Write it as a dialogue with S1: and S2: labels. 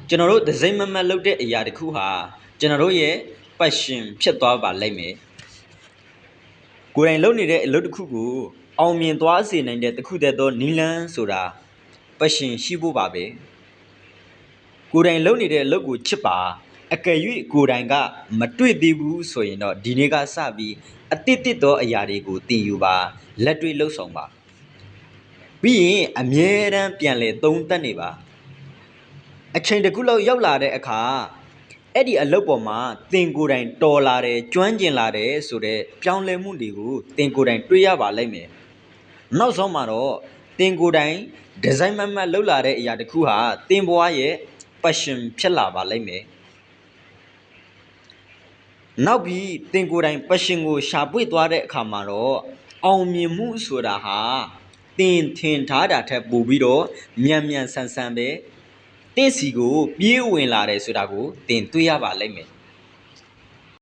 S1: ကျွန်တော်တို့ဒဇိမ့်မမတ်လုပ်တဲ့အရာတစ်ခုဟာကျွန်တော်တို့ရဲ့ passion ဖြစ်သွားပါလိမ့်မယ်ကိုယ်တိုင်လုပ်နေတဲ့အလုပ်တစ်ခုကိုအောင်မြင်သွားစေနိုင်တဲ့တစ်ခုတည်းသောနီလန်းဆိုတာ passion ရှိဖို့ပါပဲကိုယ်တိုင်လုပ်နေတဲ့အလုပ်ကိုချစ်ပါအကယ်၍ကိုယ်တိုင်ကမတွေ့သေးဘူးဆိုရင်တော့ဒီနေ့ကစပြီးအတိတ်တစ်သောအရာတွေကိုသင်ယူပါလက်တွေ့လှုပ်ဆောင်ပါပြီးရင်အမြဲတမ်းပြန်လဲသုံးသပ်နေပါအချိန်တစ်ခုလောက်ရောက်လာတဲ့အခါအဲ့ဒီအလုပ်ပေါ်မှာသင်ကိုယ်တိုင်တော်လာတယ်ကျွမ်းကျင်လာတယ်ဆိုတဲ့ပြောင်းလဲမှုတွေကိုသင်ကိုယ်တိုင်တွေ့ရပါလိမ့်မယ်နောက်ဆုံးမှာတော့သင်ကိုယ်တိုင်ဒီဇိုင်းမတ်လုပ်လာတဲ့အရာတစ်ခုဟာသင်ဘဝရဲ့ passion ဖြစ်လာပါလိမ့်မယ်နောက်ပြီးသင်ကိုယ်တိုင် passion ကိုရှာဖွေသွားတဲ့အခါမှာတော့အောင်မြင်မှုဆိုတာဟာသင်ထင်ထားတာထက်ပိုပြီးတော့မြန်မြန်ဆန်ဆန်ပဲတင့်စီကိုပြေးဝင်လာတယ်ဆိုတာကိုသင်တွေ့ရပါလိမ့်မယ်